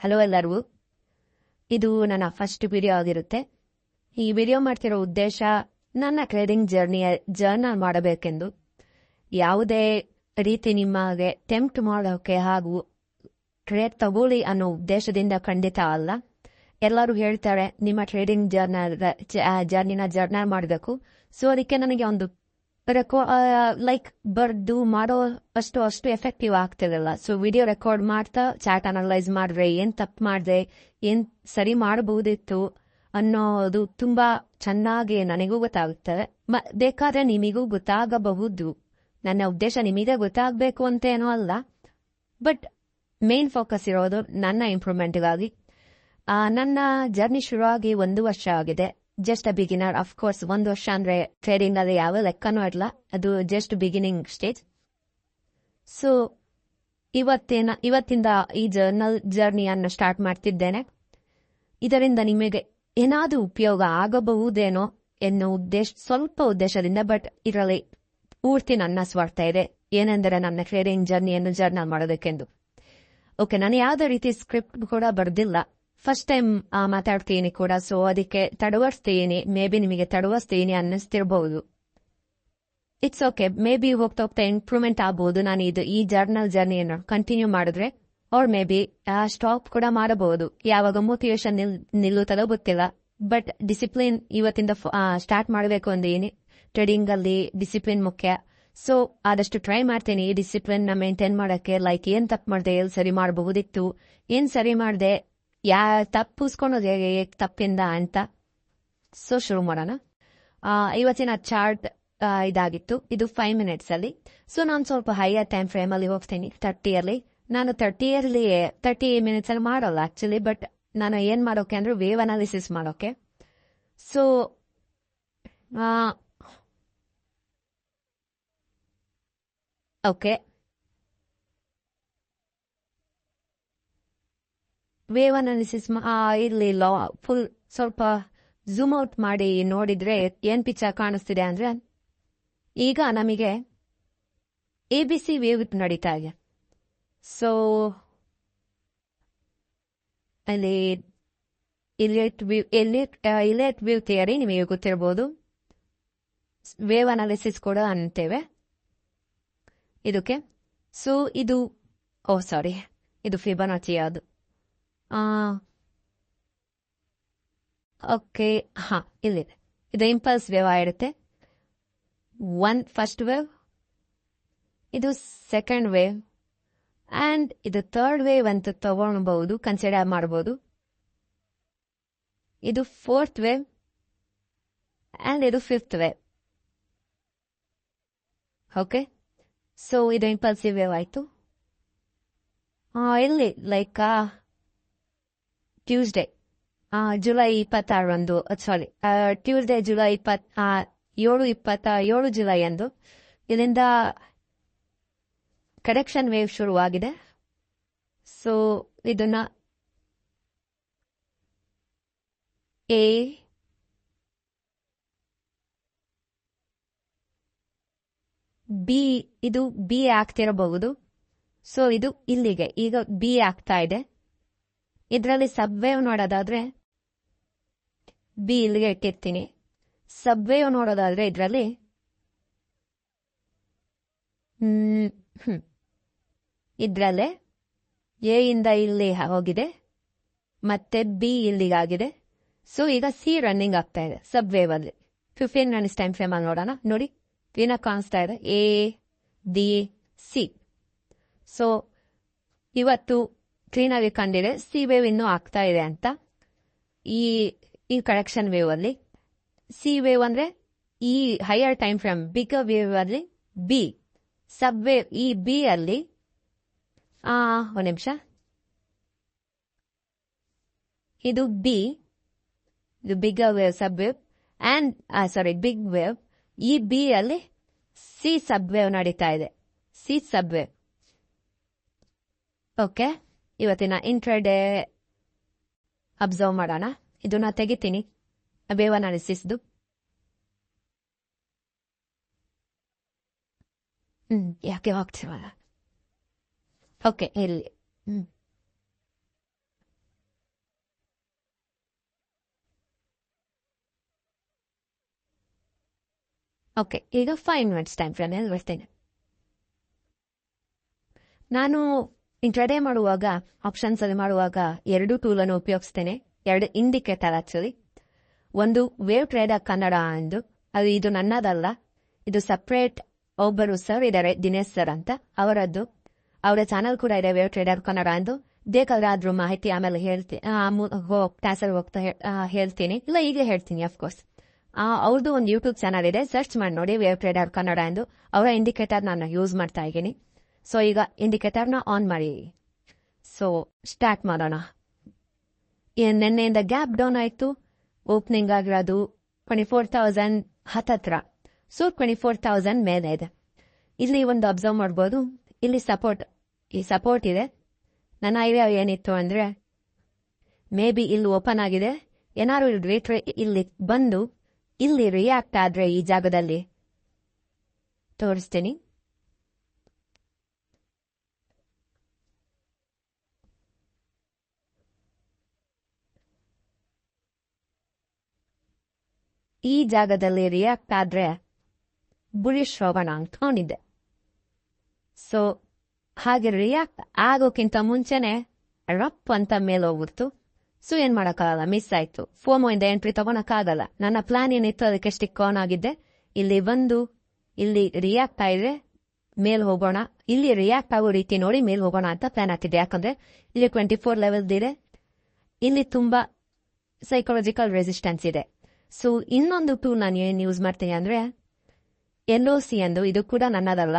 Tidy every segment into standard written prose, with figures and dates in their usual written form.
Hello ಎಲ್ಲರಿಗೂ. ಇದು ನನ್ನ ಫಸ್ಟ್ ವಿಡಿಯೋ ಆಗಿರುತ್ತೆ. ಈ ವಿಡಿಯೋ ಮಾಡ್ತಿರೋ ಉದ್ದೇಶ ನನ್ನ ಟ್ರೇಡಿಂಗ್ ಜರ್ನಲ್ ಮಾಡಬೇಕೆಂದು. ಯಾವುದೇ ರೀತಿ ನಿಮಗೆ ಟೆಂಪ್ಟ್ ಮಾಡೋಕೆ ಹಾಗೂ ಟ್ರೇಡ್ ತಗೊಳ್ಳಿ ಅನ್ನೋ ಉದ್ದೇಶದಿಂದ ಖಂಡಿತ ಅಲ್ಲ. ಎಲ್ಲರೂ ಹೇಳ್ತಾರೆ ನಿಮ್ಮ ಟ್ರೇಡಿಂಗ್ ಜರ್ನಲ್ ಮಾಡಬೇಕು. ಸೊ ಅದಕ್ಕೆ ನನಗೆ ಒಂದು ಬರ್ದು ಮಾಡೋ ಅಷ್ಟು ಎಫೆಕ್ಟಿವ್ ಆಗ್ತಿರಲಿಲ್ಲ. ಸೊ ವಿಡಿಯೋ ರೆಕಾರ್ಡ್ ಮಾಡ್ತಾ ಚಾಟ್ ಅನಲೈಸ್ ಮಾಡಿದ್ರೆ ಏನ್ ತಪ್ಪು ಮಾಡಿದೆ, ಏನ್ ಸರಿ ಮಾಡಬಹುದಿತ್ತು ಅನ್ನೋದು ತುಂಬಾ ಚೆನ್ನಾಗಿ ನನಗೂ ಗೊತ್ತಾಗುತ್ತದೆ. ಬೇಕಾದ್ರೆ ನಿಮಗೂ ಗೊತ್ತಾಗಬಹುದು. ನನ್ನ ಉದ್ದೇಶ ನಿಮಗೆ ಗೊತ್ತಾಗಬೇಕು ಅಂತ ಏನೂ ಅಲ್ಲ, ಬಟ್ ಮೇನ್ ಫೋಕಸ್ ಇರೋದು ನನ್ನ ಇಂಪ್ರೂವ್ಮೆಂಟ್ಗಾಗಿ. ನನ್ನ ಜರ್ನಿ ಶುರುವಾಗಿ 1 ವರ್ಷ ಆಗಿದೆ. Just a beginner. ಅಫ್ಕೋರ್ಸ್ 1 ವರ್ಷ ಅಂದ್ರೆ ಟ್ರೇಡಿಂಗ್ ಅಲ್ಲಿ ಯಾವ ಲೆಕ್ಕನೂ ಇರಲ್ಲ, ಅದು ಜಸ್ಟ್ ಬಿಗಿನಿಂಗ್ ಸ್ಟೇಜ್. ಸೊ ಇವತ್ತಿಂದ ಈ ಜರ್ನಿಯನ್ನು ಸ್ಟಾರ್ಟ್ ಮಾಡ್ತಿದ್ದೇನೆ. ಇದರಿಂದ ನಿಮಗೆ ಏನಾದರೂ ಉಪಯೋಗ ಆಗಬಹುದೇನೋ ಎನ್ನೋ ಸ್ವಲ್ಪ ಉದ್ದೇಶದಿಂದ, ಬಟ್ ಇದರಲ್ಲಿ ಪೂರ್ತಿ ನನ್ನ ಸ್ವಾರ್ಥ ಇದೆ. ಏನೆಂದರೆ ನನ್ನ ಟ್ರೇಡಿಂಗ್ ಜರ್ನಿಯನ್ನು ಜರ್ನಲ್ ಮಾಡೋದಕ್ಕೆಂದು. ಓಕೆ, ನಾನು ಯಾವುದೇ ರೀತಿ ಸ್ಕ್ರಿಪ್ಟ್ ಕೂಡ ಬರ್ದಿಲ್ಲ. ಫಸ್ಟ್ ಟೈಮ್ ಮಾತಾಡ್ತೀನಿ ಕೂಡ, ಸೊ ಅದಕ್ಕೆ ತಡವರ್ಸ್ತೀನಿ. ಮೇ ಬಿ ನಿಮಗೆ ತಡವರ್ಸ್ತೀನಿ ಅನ್ನಿಸ್ತಿರ್ಬಹುದು. It's okay. ಮೇ ಬಿ ಹೋಗ್ತಾ ಇಂಪ್ರೂವ್ಮೆಂಟ್ ಆಗ್ಬಹುದು ನಾನು ಈ ಜರ್ನಿಯನ್ನು ಕಂಟಿನ್ಯೂ ಮಾಡಿದ್ರೆ. ಆರ್ ಮೇ ಬಿ ಸ್ಟಾಪ್ ಕೂಡ ಮಾಡಬಹುದು. ಯಾವಾಗ ಮೋಟಿವೇಶನ್ ನಿಲ್ಲುತ್ತದೋ ಗೊತ್ತಿಲ್ಲ, ಬಟ್ ಡಿಸಿಪ್ಲಿನ್ ಇವತ್ತಿಂದ ಸ್ಟಾರ್ಟ್ ಮಾಡಬೇಕು ಅಂದೀನಿ. ಟ್ರೇಡಿಂಗ್ ಅಲ್ಲಿ ಡಿಸಿಪ್ಲಿನ್ ಮುಖ್ಯ. ಸೊ ಆದಷ್ಟು ಟ್ರೈ ಮಾಡ್ತೀನಿ ಈ ಡಿಸಿಪ್ಲಿನ್ ನ ಮೇಂಟೈನ್ ಮಾಡಕ್ಕೆ. ಏನ್ ತಪ್ಪು ಮಾಡಿದೆ, ಎಲ್ಲಿ ಸರಿ ಮಾಡಬಹುದಿತ್ತು, ಏನ್ ಸರಿ ಮಾಡಿದೆ, ತಪ್ಪಿಸ್ಕೊಳೋದು ತಪ್ಪಿಂದ ಅಂತ. ಸೊ ಶುರು ಮಾಡೋಣ. ಇವತ್ತಿನ ಚಾರ್ಟ್ ಇದಾಗಿತ್ತು. ಇದು 5 ಮಿನಿಟ್ಸ್ ಅಲ್ಲಿ. ಸೊ ನಾನು ಸ್ವಲ್ಪ ಹೈಯರ್ ಟೈಮ್ ಫ್ರೇಮ್ ಅಲ್ಲಿ ಹೋಗ್ತೀನಿ. 30 ಅಲ್ಲಿ ನಾನು 30 ಮಿನಿಟ್ಸ್ ಅಲ್ಲಿ ಮಾಡೋಲ್ಲ ಆಕ್ಚುಲಿ, ಬಟ್ ನಾನು ಏನ್ ಮಾಡೋಕೆ ಅಂದ್ರೆ ವೇವ್ ಅನಾಲಿಸಿಸ್ ಮಾಡೋಕೆ. ಸೊ ಓಕೆ, ವೇವ್ ಅನಾಲಿಸಿಸ್ ಇಲ್ಲಿ ಫುಲ್ ಸ್ವಲ್ಪ ಝೂಮ್ ಔಟ್ ಮಾಡಿ ನೋಡಿದ್ರೆ ಏನ್ ಪಿಕ್ಚರ್ ಕಾಣಿಸ್ತಿದೆ ಅಂದ್ರೆ, ಈಗ ನಮಗೆ ABC ವೇವ್ ನಡೀತಾ ಇದೆ. ಸೊ ಅಲ್ಲಿ ಇಲಿಯಟ್ ವ್ಯೂ ಥಿಯರಿ ನಿಮಗೆ ಗೊತ್ತಿರಬಹುದು. ವೇವ್ ಅನಾಲಿಸಿಸ್ ಕೂಡ ಅಂತೇವೆ ಇದಕ್ಕೆ. ಸೊ ಇದು ಇದು ಫಿಬೊನಾಚಿ. ಅದು ಓಕೆ, ಇಲ್ಲಿದೆ. ಇದು ಇಂಪಲ್ಸ್ ವೇವ್ ಆಗಿರುತ್ತೆ. ಫಸ್ಟ್ ವೇವ್, ಇದು ಸೆಕೆಂಡ್ ವೇವ್, ಅಂಡ್ ಇದು ಥರ್ಡ್ ವೇವ್ ಅಂತ ತಗೊಳ್ಬಹುದು, ಕನ್ಸಿಡರ್ ಮಾಡಬಹುದು. ಇದು 4th ವೇವ್ ಅಂಡ್ ಇದು 5th ವೇವ್. ಓಕೆ, ಸೊ ಇದು ಇಂಪಲ್ಸಿವ್ ವೇವ್ ಆಯ್ತು. ಇಲ್ಲಿ Tuesday July 26 Tuesday July 27 July ಅಂದು ಇಲ್ಲಿಂದ ಕರೆಕ್ಷನ್ ವೇವ್ ಶುರುವಾಗಿದೆ. ಸೊ ಇದನ್ನ ಇದು ಬಿ ಆಗ್ತಿರಬಹುದು. ಸೊ ಇದು ಇಲ್ಲಿಗೆ ಈಗ ಬಿ ಆಗ್ತಾ ಇದೆ. ಇದರಲ್ಲಿ ಸಬ್ವೇವ್ ನೋಡೋದಾದ್ರೆ ಬಿ ಇಲ್ಲಿಗೆ ಇಟ್ಟಿರ್ತೀನಿ. ಸಬ್ವೇವ್ ನೋಡೋದಾದ್ರೆ ಇದರಲ್ಲಿ ಇದ್ರಲ್ಲೇ ಎ ಇಂದ ಇಲ್ಲಿ ಹೋಗಿದೆ, ಮತ್ತೆ ಬಿ ಇಲ್ಲಿಗಾಗಿದೆ. ಸೊ ಈಗ ಸಿ ರನ್ನಿಂಗ್ ಆಗ್ತಾ ಇದೆ ಸಬ್ವೇವ್ ಅಲ್ಲಿ. 15 ಮಿನಿಟ್ಸ್ ಟೈಮ್ ಫ್ರೇಮ್ ಅಲ್ಲಿ ನೋಡೋಣ. ನೋಡಿ, ಕ್ಲೀನ್ ಆಗಿ ಕಾಣಿಸ್ತಾ ಇದೆ ಎ ಡಿ ಸಿ. ಸೊ ಇವತ್ತು ಕ್ಲೀನ್ ಆಗಿ ಕಂಡಿದೆ ಸಿ ವೇವ್ ಇನ್ನೂ ಆಗ್ತಾ ಇದೆ ಅಂತ. ಈ ಕರೆಕ್ಷನ್ ವೇವ್ ಅಲ್ಲಿ ಸಿ ವೇವ್ ಅಂದ್ರೆ ಈ higher time frame bigger wave ಅಲ್ಲಿ ಬಿ. ಸಬ್ ವೇವ್ ಈ ಬಿ ಅಲ್ಲಿ ಒಂದು ನಿಮಿಷ, ಇದು ಬಿ, ಇದು bigger wave sub wave and big wave. ಈ ಬಿ ಅಲ್ಲಿ ಸಿ ಸಬ್ ವೇವ್ ನಡೀತಾ ಇದೆ, ಸಿ ಸಬ್ ವೇವ್. ಓಕೆ, ಇವತ್ತಿನ ಇಂಟ್ರಾಡೇ ಅಬ್ಸರ್ವ್ ಮಾಡೋಣ. ಇದನ್ನ ತೆಗಿತೀನಿ ವೇವ್ ಅನಾಲಿಸಿಸ್ದು. ಯಾಕೆ ಹೋಗ್ತಿರಲ್ಲ. ಓಕೆ, ಇಲ್ಲಿ ಓಕೆ, ಈಗ 5 ಮಿನಿಟ್ಸ್ ಟೈಮ್ ಫ್ರೇಮಲ್ಲಿ ಬರ್ತೇನೆ. ನಾನು ಇಂಟ್ರಡೇ ಮಾಡುವಾಗ, ಆಪ್ಷನ್ಸ್ ಅಲ್ಲಿ ಮಾಡುವಾಗ 2 ಟೂಲನ್ನು ಉಪಯೋಗಿಸ್ತೇನೆ. 2 ಇಂಡಿಕೇಟರ್ ಆಕ್ಚುಲಿ. ಒಂದು ವೇವ್ ಟ್ರೇಡರ್ ಕನ್ನಡ ಎಂದು, ಅದು ಇದು ನನ್ನದಲ್ಲ, ಇದು ಸಪ್ರೇಟ್ ಒಬ್ಬರು ಸರ್ ಇದ್ದಾರೆ, ದಿನೇಶ್ ಸರ್ ಅಂತ, ಅವರದ್ದು. ಅವರ ಚಾನಲ್ ಕೂಡ ಇದೆ, ವೇವ್ ಟ್ರೇಡರ್ ಕನ್ನಡ ಎಂದು. ಬೇಕಾದ್ರೂ ಮಾಹಿತಿ ಆಮೇಲೆ ಕ್ಲಾಸಲ್ಲಿ ಹೋಗ್ತಾ ಹೇಳ್ತೀನಿ, ಇಲ್ಲ ಈಗ ಹೇಳ್ತೀನಿ ಅಫ್ಕೋರ್ಸ್. ಅವ್ರದ್ದು ಒಂದು ಯೂಟ್ಯೂಬ್ ಚಾನಲ್ ಇದೆ, ಸರ್ಚ್ ಮಾಡಿ ನೋಡಿ, ವೇವ್ ಟ್ರೇಡರ್ ಕನ್ನಡ ಎಂದು. ಅವರ ಇಂಡಿಕೇಟರ್ ನಾನು ಯೂಸ್ ಮಾಡ್ತಾ ಇದ್ದೀನಿ. ಸೊ ಈಗ ಇಂಡಿಕೇಟರ್ನ ಆನ್ ಮಾಡಿ. ಸೊ ಸ್ಟಾರ್ಟ್ ಮಾಡೋಣ. ನಿನ್ನೆಯಿಂದ ಗ್ಯಾಪ್ ಡೌನ್ ಆಯಿತು. ಓಪನಿಂಗ್ ಆಗಿರೋದು 24,000 ಹತ್ತತ್ರ. ಸೊ 24,000 ಮೇಲೆ ಇದೆ. ಇಲ್ಲಿ ಒಂದು ಅಬ್ಸರ್ವ್ ಮಾಡ್ಬೋದು, ಇಲ್ಲಿ ಸಪೋರ್ಟ್ ಇದೆ. ನನ್ನ ಐಡಿಯಾ ಏನಿತ್ತು ಅಂದ್ರೆ, ಮೇ ಬಿ ಇಲ್ಲಿ ಓಪನ್ ಆಗಿದೆ, ಏನಾದ್ರು ಇಲ್ಲಿ ಬಂದು ಇಲ್ಲಿ ರಿಯಾಕ್ಟ್ ಆದ್ರೆ ಈ ಜಾಗದಲ್ಲಿ ತೋರಿಸ್ತೀನಿ. ಈ ಜಾಗದಲ್ಲಿ ರಿಯಾಕ್ಟ್ ಆದ್ರೆ ಬುಲಿಶ್ ಹೋಗೋಣ ಅಂದ್ಕೊಂಡಿದ್ದೆ. ಸೊ ಹಾಗೆ ರಿಯಾಕ್ಟ್ ಆಗೋಕ್ಕಿಂತ ಮುಂಚೆನೆ ರಪ್ ಅಂತ ಮೇಲೆ ಹೋಗ್ಬಿಡ್ತು. ಸೊ ಏನ್ ಮಾಡಕ್ಕಾಗಲ್ಲ, ಮಿಸ್ ಆಯ್ತು. ಫೋಮೋ ಇಂದ ಎಂಟ್ರಿ ತಗೊಳಕ್ಕಾಗಲ್ಲ. ನನ್ನ ಪ್ಲಾನ್ ಏನಿತ್ತು ಅದಕ್ಕೆ ಸ್ಟಿಕ್ ಆನ್ ಆಗಿದ್ದೆ. ಇಲ್ಲಿ ಬಂದು ಇಲ್ಲಿ ರಿಯಾಕ್ಟ್ ಆಗಿದೆ, ಮೇಲ್ ಹೋಗೋಣ, ಇಲ್ಲಿ ರಿಯಾಕ್ಟ್ ಆಗೋ ರೀತಿ ನೋಡಿ ಮೇಲ್ ಹೋಗೋಣ ಅಂತ ಪ್ಲಾನ್ ಆಗ್ತಿದೆ. ಯಾಕಂದ್ರೆ ಇಲ್ಲಿ 24 ಲೆವೆಲ್ ಇದೆ, ಇಲ್ಲಿ ತುಂಬಾ ಸೈಕಾಲಜಿಕಲ್ ರೆಸಿಸ್ಟೆನ್ಸ್ ಇದೆ. ಸೊ ಇನ್ನೊಂದು ಟೂಲ್ ನಾನು ಏನ್ ಯೂಸ್ ಮಾಡ್ತೀನಿ ಅಂದ್ರೆ LOC ಎಂದು. ಇದು ಕೂಡ ನನ್ನದಲ್ಲ,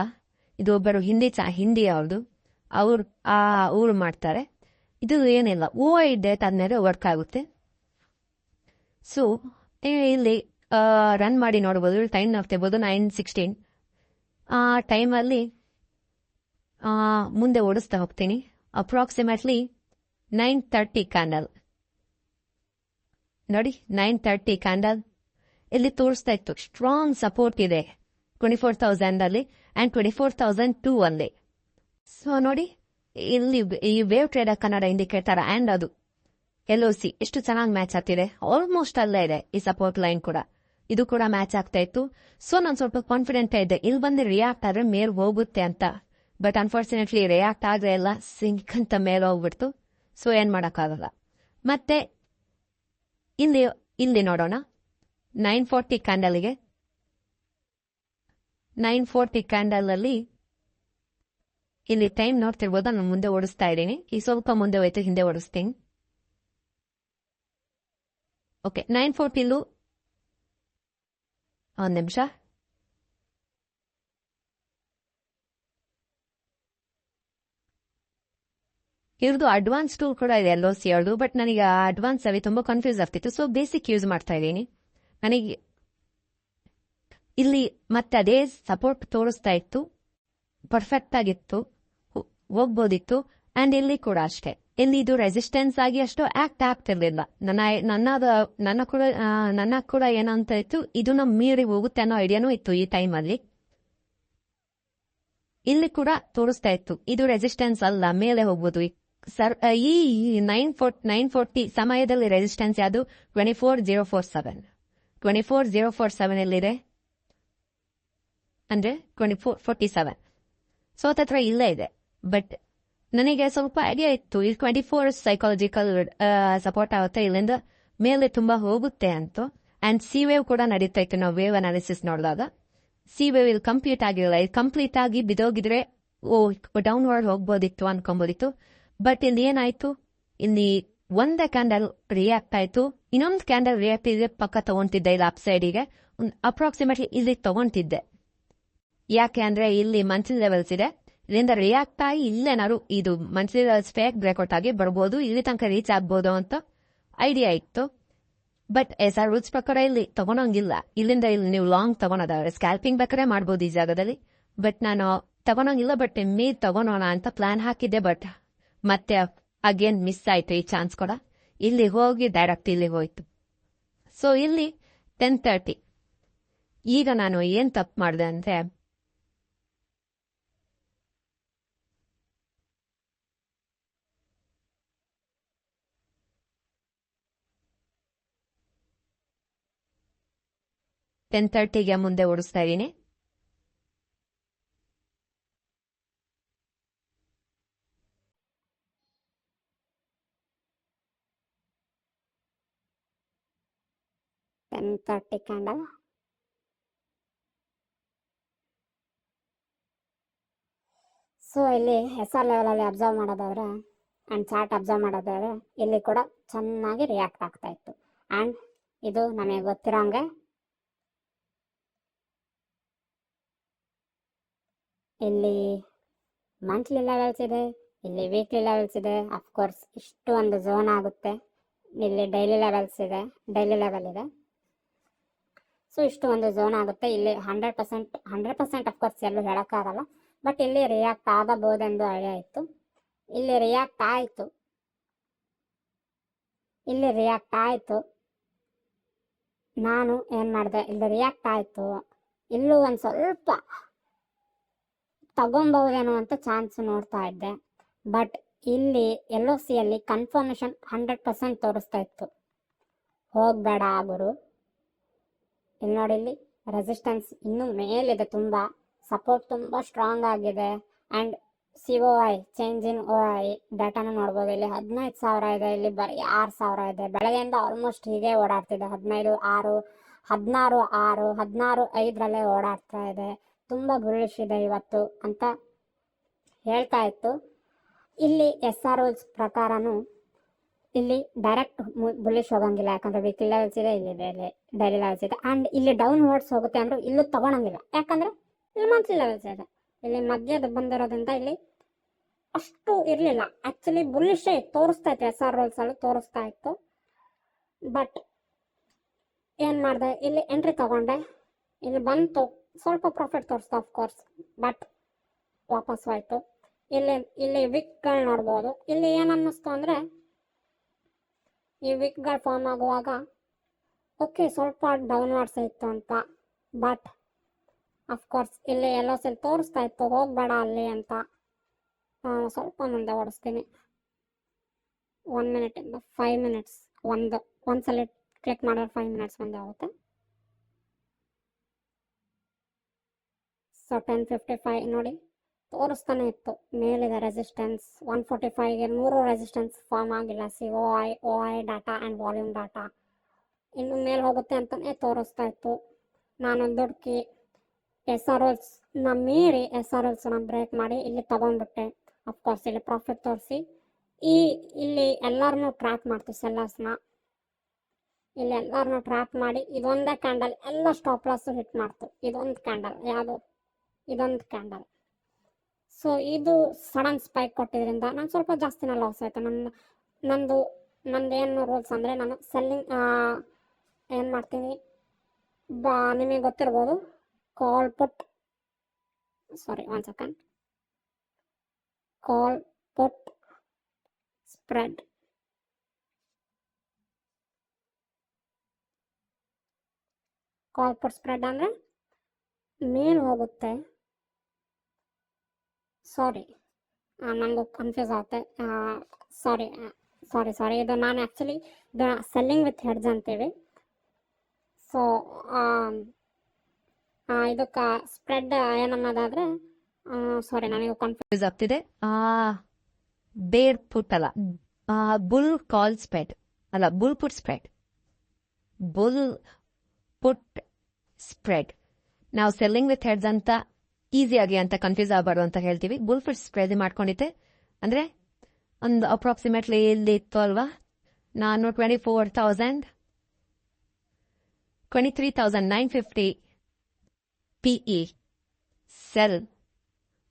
ಇದು ಒಬ್ಬರು ಹಿಂದಿ ಅವ್ರದ್ದು, ಅವ್ರು ಮಾಡ್ತಾರೆ. ಇದು ಏನಿಲ್ಲ, ಓವರ್ ಡೇಟ್ ಆದ್ಮೇಲೆ ವರ್ಕ್ ಆಗುತ್ತೆ. ಸೊ ಇಲ್ಲಿ ರನ್ ಮಾಡಿ ನೋಡ್ಬೋದು, ಟೈಮ್ ನೋಡ್ತಿರ್ಬೋದು 9:16. ಆ ಟೈಮಲ್ಲಿ ಮುಂದೆ ಓಡಿಸ್ತಾ ಹೋಗ್ತೀನಿ. ಅಪ್ರಾಕ್ಸಿಮೇಟ್ಲಿ 9:30 ಕ್ಯಾಂಡಲ್ ನೋಡಿ, 9:30 ಕ್ಯಾಂಡಲ್ ಇಲ್ಲಿ ತೋರಿಸ್ತಾ ಇತ್ತು. ಸ್ಟ್ರಾಂಗ್ ಸಪೋರ್ಟ್ ಇದೆ 24,000 ಅಲ್ಲಿ ಅಂಡ್ 24,002 ಅಲ್ಲಿ. ಸೊ ನೋಡಿ, ಇಲ್ಲಿ ಈ wave trader Kannada indicator and ಅದು LOC ಎಷ್ಟು ಚೆನ್ನಾಗಿ ಮ್ಯಾಚ್ ಆಗ್ತಿದೆ. ಆಲ್ಮೋಸ್ಟ್ ಅಲ್ಲೇ ಇದೆ ಈ ಸಪೋರ್ಟ್ ಲೈನ್ ಕೂಡ, ಇದು ಕೂಡ ಮ್ಯಾಚ್ ಆಗ್ತಾ ಇತ್ತು. ಸೊ ನಾನು ಸ್ವಲ್ಪ ಕಾನ್ಫಿಡೆಂಟ್ ಇದ್ದೆ ಇಲ್ಲಿ ಬಂದು ರಿಯಾಕ್ಟ್ ಆದ್ರೆ ಮೇಲ್ ಹೋಗುತ್ತೆ ಅಂತ. ಬಟ್ ಅನ್ಫಾರ್ಚುನೇಟ್ಲಿ ರಿಯಾಕ್ಟ್ ಆದ್ರೆ ಎಲ್ಲ ಸಿಂಕ್ ಅಂತ ಮೇಲ್ ಹೋಗ್ಬಿಡ್ತು. ಸೊ ಏನ್ ಮಾಡಕ್ಕಾಗಲ್ಲ. ಮತ್ತೆ ಇಲ್ಲಿ ನೋಡೋಣ, 9:40 ಕ್ಯಾಂಡಲ್ಗೆ 9:40 ಕ್ಯಾಂಡಲ್ ಅಲ್ಲಿ ಇಲ್ಲಿ ಟೈಮ್ ನೋಡ್ತಿರ್ಬೋದು. ನಾನು ಮುಂದೆ ಓಡಿಸ್ತಾ ಇದ್ದೀನಿ, ಈ ಸ್ವಲ್ಪ ಮುಂದೆ ಹೋಯ್ತು, ಹಿಂದೆ ಓಡಿಸ್ತೀನಿ. ಓಕೆ, 9:40 ಒಂದು ನಿಮಿಷ. ಇವ್ರದ್ದು ಅಡ್ವಾನ್ಸ್ ಟೂಲ್ ಕೂಡ ಇದೆ LOC ಅವ್ರದ್ದು, ಬಟ್ ನನಗೆ ಆ ಅಡ್ವಾನ್ಸ್ ಅಲ್ಲಿ ತುಂಬಾ ಕನ್ಫ್ಯೂಸ್ ಆಗ್ತಿತ್ತು. ಸೊ ಬೇಸಿಕ್ ಯೂಸ್ ಮಾಡ್ತಾ ಇದ್ದೀನಿ. ನನಗೆ ಇಲ್ಲಿ ಮತ್ತೆ ಅದೇ ಸಪೋರ್ಟ್ ತೋರಿಸ್ತಾ ಇತ್ತು, ಪರ್ಫೆಕ್ಟ್ ಆಗಿತ್ತು, ಹೋಗ್ಬೋದಿತ್ತು. ಅಂಡ್ ಇಲ್ಲಿ ಕೂಡ ಅಷ್ಟೇ, ಇಲ್ಲಿ ಇದು ರೆಸಿಸ್ಟೆನ್ಸ್ ಆಗಿ ಅಷ್ಟು ಆಕ್ಟ್ ಆಗ್ತಿರ್ಲಿಲ್ಲ. ನನ್ನ ಕೂಡ ಏನಂತ ಇತ್ತು, ಇದನ್ನ ಮೀರಿ ಹೋಗುತ್ತೆ ಅನ್ನೋ ಐಡಿಯಾನೂ ಇತ್ತು ಈ ಟೈಮಲ್ಲಿ. ಇಲ್ಲಿ ಕೂಡ ತೋರಿಸ್ತಾ ಇತ್ತು ಇದು ರೆಸಿಸ್ಟೆನ್ಸ್ ಅಲ್ಲ, ಮೇಲೆ ಹೋಗ್ಬೋದು. ಈ 9:40 ಸಮಯದಲ್ಲಿ ರೆಸಿಸ್ಟೆನ್ಸ್ ಯಾವುದು? 24,047. 24,047 ಎಲ್ಲಿದೆ ಅಂದ್ರೆ 24:47. ಸೊ ಹತ್ರ ಇಲ್ಲೇ ಇದೆ. ಬಟ್ ನನಗೆ ಸ್ವಲ್ಪ ಐಡಿಯಾ ಇತ್ತು, ಈ 24 ಸೈಕಾಲಜಿಕಲ್ ಸಪೋರ್ಟ್ ಆಗುತ್ತೆ, ಇಲ್ಲಿಂದ ಮೇಲೆ ತುಂಬಾ ಹೋಗುತ್ತೆ ಅಂತ. ಅಂಡ್ ಸಿ ವೇವ್ ಕೂಡ ನಡೀತಾ ಇತ್ತು. ನಾವು ವೇವ್ ಅನಾಲಿಸಿಸ್ ನೋಡಿದಾಗ ಸಿ ವೇವ್ ಇಲ್ಲಿ ಕಂಪ್ಲೀಟ್ ಆಗಿರಲ್ಲ. ಇದು ಕಂಪ್ಲೀಟ್ ಆಗಿ ಬಿದೋಗಿದ್ರೆ ಡೌನ್ವರ್ಡ್ ಹೋಗ್ಬೋದಿತ್ತು ಅನ್ಕೊಂಬೋದಿತ್ತು. ಬಟ್ ಇಲ್ಲಿ ಏನಾಯ್ತು, ಇಲ್ಲಿ ಒಂದೇ ಕ್ಯಾಂಡಲ್ ರಿಯಾಕ್ಟ್ ಆಯ್ತು, ಇನ್ನೊಂದು ಕ್ಯಾಂಡಲ್ ರಿಯಾಕ್ಟ್ ಇದೆ, ಪಕ್ಕ ತಗೊಂತಿದ್ದೆ ಇಲ್ಲಿ ಅಪ್ ಸೈಡಿಗೆ, ಅಪ್ರಾಕ್ಸಿಮೇಟ್ಲಿ ಇಲ್ಲಿ ತಗೊಂತಿದ್ದೆ. ಯಾಕೆ ಅಂದ್ರೆ ಇಲ್ಲಿ ಮಂತ್ಲಿ ಲೆವೆಲ್ಸ್ ಇದೆ, ಇಲ್ಲಿಂದ ರಿಯಾಕ್ಟ್ ಆಗಿ ಇಲ್ಲೇನಾದ್ರು ಇದು ಮಂತ್ಲಿ ಲೆವೆಲ್ಸ್ ಫೇಕ್ ಬ್ರೇಕ್ಔಟ್ ಆಗಿ ಬರ್ಬೋದು, ಇಲ್ಲಿ ತನಕ ರೀಚ್ ಆಗ್ಬೋದು ಅಂತ ಐಡಿಯಾ ಇತ್ತು. ಬಟ್ SR ರೂಲ್ಸ್ ಪ್ರಕಾರ ಇಲ್ಲಿ ತಗೊಳಂಗಿಲ್ಲ. ಇಲ್ಲಿಂದ ಇಲ್ಲಿ ನೀವು ಲಾಂಗ್ ತಗೊಳೋದಾದ್ರೆ ಸ್ಕ್ಯಾಲ್ಪಿಂಗ್ ಬೇಕಾದ್ರೆ ಮಾಡ್ಬೋದು ಈ ಜಾಗದಲ್ಲಿ. ಬಟ್ ನಾನು ತಗೊಳಂಗಿಲ್ಲ. ಬಟ್ ತಗೊಳೋಣ ಅಂತ ಪ್ಲಾನ್ ಹಾಕಿದ್ದೆ. ಬಟ್ ಮತ್ತೆ ಅಗೇನ್ ಮಿಸ್ ಆಯ್ತು ಈ ಚಾನ್ಸ್ ಕೂಡ. ಇಲ್ಲಿ ಹೋಗಿ ಡೈರೆಕ್ಟ್ ಇಲ್ಲಿ ಹೋಯ್ತು. ಸೊ ಇಲ್ಲಿ 10:30. ಈಗ ನಾನು ಏನ್ ತಪ್ಪು ಮಾಡಿದೆ ಅಂದ್ರೆ, 10:30ಗೆ ಮುಂದೆ ಓಡಿಸ್ತಾ ಇದ್ದೀನಿ. ಕ್ಯಾಂಡಲ್. ಸೊ ಇಲ್ಲಿ SR ಲೆವೆಲಲ್ಲಿ ಅಬ್ಸರ್ವ್ ಮಾಡೋದಾದ್ರೆ ಆ್ಯಂಡ್ ಚಾರ್ಟ್ ಅಬ್ಸರ್ವ್ ಮಾಡೋದಾದ್ರೆ ಇಲ್ಲಿ ಕೂಡ ಚೆನ್ನಾಗಿ ರಿಯಾಕ್ಟ್ ಆಗ್ತಾ ಇತ್ತು. ಆ್ಯಂಡ್ ಇದು ನಮಗೆ ಗೊತ್ತಿರೋಂಗೆ ಇಲ್ಲಿ ಮಂತ್ಲಿ ಲೆವೆಲ್ಸ್ ಇದೆ, ಇಲ್ಲಿ ವೀಕ್ಲಿ ಲೆವೆಲ್ಸ್ ಇದೆ. ಅಫ್ಕೋರ್ಸ್ ಇಷ್ಟು ಒಂದು ಝೋನ್ ಆಗುತ್ತೆ. ಇಲ್ಲಿ ಡೈಲಿ ಲೆವೆಲ್ಸ್ ಇದೆ, ಡೈಲಿ ಲೆವೆಲ್ ಇದೆ. ಸೊ ಇಷ್ಟು ಒಂದು ಝೋನ್ ಆಗುತ್ತೆ. ಇಲ್ಲಿ 100% ಅಫ್ಕೋರ್ಸ್ ಎಲ್ಲೂ ಹೇಳೋಕ್ಕಾಗಲ್ಲ, ಬಟ್ ಇಲ್ಲಿ ರಿಯಾಕ್ಟ್ ಆಗಬಹುದೆಂದು ಐಡಿಯಾ ಇತ್ತು. ಇಲ್ಲಿ ರಿಯಾಕ್ಟ್ ಆಯಿತು. ನಾನು ಏನು ಮಾಡಿದೆ, ಇಲ್ಲಿ ರಿಯಾಕ್ಟ್ ಆಯಿತು, ಇಲ್ಲೂ ಒಂದು ಸ್ವಲ್ಪ ತಗೊಬಹುದೇನೋ ಅಂತ ಚಾನ್ಸ್ ನೋಡ್ತಾ ಇದ್ದೆ. ಬಟ್ ಇಲ್ಲಿ LOCಯಲ್ಲಿ ಕನ್ಫರ್ಮೇಷನ್ 100% ತೋರಿಸ್ತಾ ಇತ್ತು, ಹೋಗಬೇಡ ಗುರು. ಇಲ್ಲಿ ನೋಡಿ, ಇಲ್ಲಿ ರೆಸಿಸ್ಟೆನ್ಸ್ ಇನ್ನೂ ಮೇಲಿದೆ, ತುಂಬ ಸಪೋರ್ಟ್ ತುಂಬ ಸ್ಟ್ರಾಂಗ್ ಆಗಿದೆ. And COI change in OI ಡಾಟಾನ ನೋಡ್ಬೋದು. ಇಲ್ಲಿ 15,000 ಇದೆ, ಇಲ್ಲಿ ಬರೀ 6,000 ಇದೆ. ಬೆಳಗ್ಗೆಯಿಂದ ಆಲ್ಮೋಸ್ಟ್ ಹೀಗೆ ಓಡಾಡ್ತಿದೆ, 15,600, 16,600, 16,500 ಓಡಾಡ್ತಾ ಇದೆ. ತುಂಬ ಬುಲಿಶ್ ಇದೆ ಇವತ್ತು ಅಂತ ಹೇಳ್ತಾ ಇತ್ತು. ಇಲ್ಲಿ SR ರೂಲ್ಸ್ ಪ್ರಕಾರನೂ ಇಲ್ಲಿ ಡೈರೆಕ್ಟ್ ಬುಲಿಶ್ ಹೋಗಂಗಿಲ್ಲ, ಯಾಕಂದ್ರೆ ವೀಕ್ಲಿ ಲೆವೆಲ್ಸ್ ಇದೆ, ಇಲ್ಲಿ ಡೈಲಿ ಲೆವೆಲ್ಸ್ ಇದೆ. ಆ್ಯಂಡ್ ಇಲ್ಲಿ ಡೌನ್ ವರ್ಡ್ಸ್ ಹೋಗುತ್ತೆ ಅಂದ್ರೆ ಇಲ್ಲೂ ತಗೊಳಂಗಿಲ್ಲ, ಯಾಕಂದ್ರೆ ಇಲ್ಲಿ ಮಂತ್ಲಿ ಲೆವೆಲ್ಸ್ ಇದೆ. ಇಲ್ಲಿ ಮಧ್ಯದ ಬಂದಿರೋದ್ರಿಂದ ಇಲ್ಲಿ ಅಷ್ಟು ಇರಲಿಲ್ಲ. ಆ್ಯಕ್ಚುಲಿ ಬುಲಿಶೇ ತೋರಿಸ್ತಾ ಇತ್ತು, SR ರೂಲ್ಸ್ ಅಲ್ಲಿ ತೋರಿಸ್ತಾ ಇತ್ತು. ಬಟ್ ಏನು ಮಾಡಿದೆ, ಇಲ್ಲಿ ಎಂಟ್ರಿ ತಗೊಂಡೆ, ಇಲ್ಲಿ ಬಂತು, ಸ್ವಲ್ಪ ಪ್ರಾಫಿಟ್ ತೋರಿಸ್ತು ಅಫ್ಕೋರ್ಸ್, ಬಟ್ ವಾಪಸ್ ಹೋಯ್ತು. ಇಲ್ಲಿ ವಿಕ್ಗಳು ನೋಡ್ಬೋದು. ಇಲ್ಲಿ ಏನನ್ನಿಸ್ತು ಅಂದರೆ, ಈ ವಿಕ್ಗಳು ಫಾರ್ಮ್ ಆಗುವಾಗ ಓಕೆ ಸ್ವಲ್ಪ ಡೌನ್ವರ್ಡ್ಸ್ ಇತ್ತು ಅಂತ, ಬಟ್ ಅಫ್ಕೋರ್ಸ್ ಇಲ್ಲಿ LOCಯಲ್ಲಿ ತೋರಿಸ್ತಾ ಇತ್ತು ಹೋಗಬೇಡ ಅಲ್ಲಿ ಅಂತ. ಸ್ವಲ್ಪ ಮುಂದೆ ಓಡಿಸ್ತೀನಿ. 1 ಮಿನಿಟಿಂದ 5 ಮಿನಿಟ್ಸ್, ಒಂದ್ಸಲ ಕ್ಲಿಕ್ ಮಾಡಿದ್ರೆ 5 ಮಿನಿಟ್ಸ್ ಮುಂದೆ ಆಗುತ್ತೆ. ಸೊ 10:55 ನೋಡಿ ತೋರಿಸ್ತಾನೆ ಇತ್ತು, ಮೇಲಿದೆ ರೆಸಿಸ್ಟೆನ್ಸ್ 145ಗೆ 3 ರೆಸಿಸ್ಟೆನ್ಸ್ ಫಾರ್ಮ್ ಆಗಿಲ್ಲ. OI data and volume data ಇನ್ನು ಮೇಲೆ ಹೋಗುತ್ತೆ ಅಂತಲೇ ತೋರಿಸ್ತಾ ಇತ್ತು. ನಾನು ದುಡ್ಕಿ SR ರೂಲ್ಸ್ನ ಮೀರಿ SR ರೂಲ್ಸ್ನ ಬ್ರೇಕ್ ಮಾಡಿ ಇಲ್ಲಿ ತೊಗೊಂಡ್ಬಿಟ್ಟೆ. ಅಫ್ಕೋರ್ಸ್ ಇಲ್ಲಿ ಪ್ರಾಫಿಟ್ ತೋರಿಸಿ ಇಲ್ಲಿ ಎಲ್ಲರನ್ನೂ ಟ್ರ್ಯಾಪ್ ಮಾಡ್ತೀವಿ, ಸೆಲ್ಲರ್ಸ್ನ ಇಲ್ಲಿ ಎಲ್ಲರನ್ನೂ ಟ್ರ್ಯಾಪ್ ಮಾಡಿ ಇದೊಂದೇ ಕ್ಯಾಂಡಲ್ ಎಲ್ಲ ಸ್ಟಾಪ್ ಲಾಸ್ ಹಿಟ್ ಮಾಡ್ತು. ಇದೊಂದು ಕ್ಯಾಂಡಲ್, ಇದೊಂದು ಕ್ಯಾಂಡಲ್. ಸೊ ಇದು ಸಡನ್ ಸ್ಪೈಕ್ ಕೊಟ್ಟಿದ್ರಿಂದ ನಾನು ಸ್ವಲ್ಪ ಜಾಸ್ತಿನೇ ಲಾಸ್ ಆಯಿತು. ನಂದು ಏನು ರೂಲ್ಸ್ ಅಂದರೆ, ನಾನು ಸೆಲ್ಲಿಂಗ್ ಏನು ಮಾಡ್ತೀನಿ, ನಿಮಗೆ ಗೊತ್ತಿರ್ಬೋದು, ಕಾಲ್ ಪುಟ್ ಸ್ಪ್ರೆಡ್. ಕಾಲ್ ಪುಟ್ ಸ್ಪ್ರೆಡ್ ಅಂದರೆ ಮೇಲೆ ಹೋಗುತ್ತೆ. ನನಗೂ ಕನ್ಫ್ಯೂಸ್ ಆಗುತ್ತೆ. ಸಾರಿ, ಇದು ನಾನು ಆ್ಯಕ್ಚುಲಿ ಸೆಲ್ಲಿಂಗ್ ವಿತ್ ಹೆಡ್ಜ್ ಅಂತೀವಿ. ಸೊ ಇದಕ್ಕೆ ಸ್ಪ್ರೆಡ್ ಏನನ್ನೋದಾದರೆ, ನನಗೂ ಕನ್ಫ್ಯೂಸ್ ಆಗ್ತಿದೆ. ಬೇರ್ ಪುಟ್ ಅಲ್ಲ, ಬುಲ್ ಕಾಲ್ ಸ್ಪ್ರೆಡ್ ಅಲ್ಲ, ಬುಲ್ ಪುಟ್ ಸ್ಪ್ರೆಡ್. ಬುಲ್ ಪುಟ್ ಸ್ಪ್ರೆಡ್ ನಾವು ಸೆಲ್ಲಿಂಗ್ ವಿತ್ ಹೆಡ್ಸ್ ಅಂತ ಈಸಿಯಾಗಿ ಅಂತ ಕನ್ಫ್ಯೂಸ್ ಆಗಬಾರ್ದು ಅಂತ ಹೇಳ್ತೀವಿ. ಬುಲ್ ಪುಟ್ ಸ್ಪ್ರೆಡ್ ಮಾಡ್ಕೊಂಡಿದ್ದೆ ಅಂದರೆ ಒಂದು ಅಪ್ರಾಕ್ಸಿಮೇಟ್ಲಿ ಇಲ್ಲಿ ಇತ್ತು ಅಲ್ವಾ, ನಾನು 23,950 PE ಸೆಲ್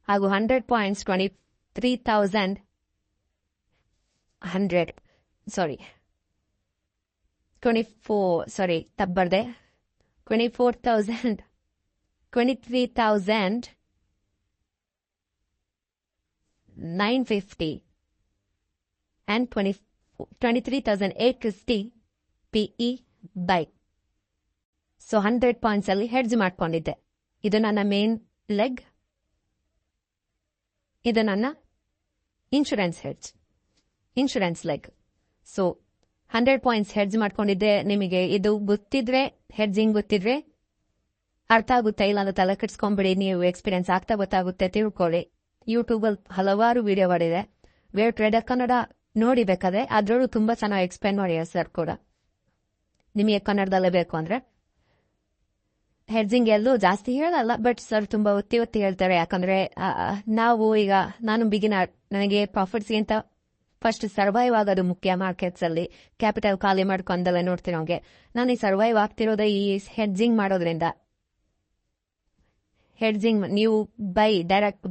ಹಾಗೂ 100 points 23,950 and 23,850 PE by. So 100 points ಅಲ್ಲಿ ಹೆಡ್ಜ್ ಮಾಡ್ಕೊಂಡಿದ್ದೆ. ಇದು ನನ್ನ ಮೇನ್ ಲೆಗ್, ಇದು ನನ್ನ insurance leg. So 100 points hedge ಮಾಡ್ಕೊಂಡಿದ್ದೆ. ನಿಮಗೆ ಇದು ಗೊತ್ತಿದ್ರೆ, ಹೆಡ್ಜಿಂಗ್ ಗೊತ್ತಿದ್ರೆ ಅರ್ಥ ಆಗುತ್ತೆ, ಇಲ್ಲಾಂದ್ರೆ ತಲೆ ಕೆಡ್ಸ್ಕೊಂಬಿಡಿ, ನೀವು ಎಕ್ಸ್ಪೀರಿಯನ್ಸ್ ಆಗ್ತಾ ಗೊತ್ತಾಗುತ್ತೆ, ತಿಳ್ಕೊಳ್ಳಿ. ಯೂಟ್ಯೂಬಲ್ಲಿ ಹಲವಾರು ವಿಡಿಯೋ ಮಾಡಿದೆ, ವೇರ್ ಟ್ರೇಡರ್ ಕನ್ನಡ ನೋಡಿ ಬೇಕಾದ್ರೆ, ಅದ್ರಲ್ಲೂ ತುಂಬಾ ಚೆನ್ನಾಗಿ ಎಕ್ಸ್ಪ್ಲೇನ್ ಮಾಡಿದ್ದಾರೆ ಸರ್ ಕೂಡ. ನಿಮಗೆ ಕನ್ನಡದಲ್ಲೇ ಬೇಕು ಅಂದ್ರೆ. ಹೆಡ್ಜಿಂಗ್ ಎಲ್ಲೂ ಜಾಸ್ತಿ ಹೇಳಲ್ಲ, ಬಟ್ ಸರ್ ತುಂಬಾ ಒತ್ತಿ ಹೇಳ್ತಾರೆ. ಯಾಕಂದ್ರೆ ನಾನು ಬಿಗಿನರ್, ನನಗೆ ಪ್ರಾಫಿಟ್ಸ್ಗಿಂತ ಫಸ್ಟ್ ಸರ್ವೈವ್ ಆಗೋದು ಮುಖ್ಯ. ಮಾರ್ಕೆಟ್ಸ್ ಅಲ್ಲಿ ಕ್ಯಾಪಿಟಲ್ ಖಾಲಿ ಮಾಡ್ಕೊಂಡಲ್ಲ ನೋಡ್ತಿರೋಂಗೆ, ನಾನು ಈ ಸರ್ವೈವ್ ಆಗ್ತಿರೋದೇ ಈ ಹೆಡ್ಜಿಂಗ್ ಮಾಡೋದ್ರಿಂದ. ಹೆಡ್ಜಿಂಗ್ ನೀವು ಡೈರೆಕ್ಟ್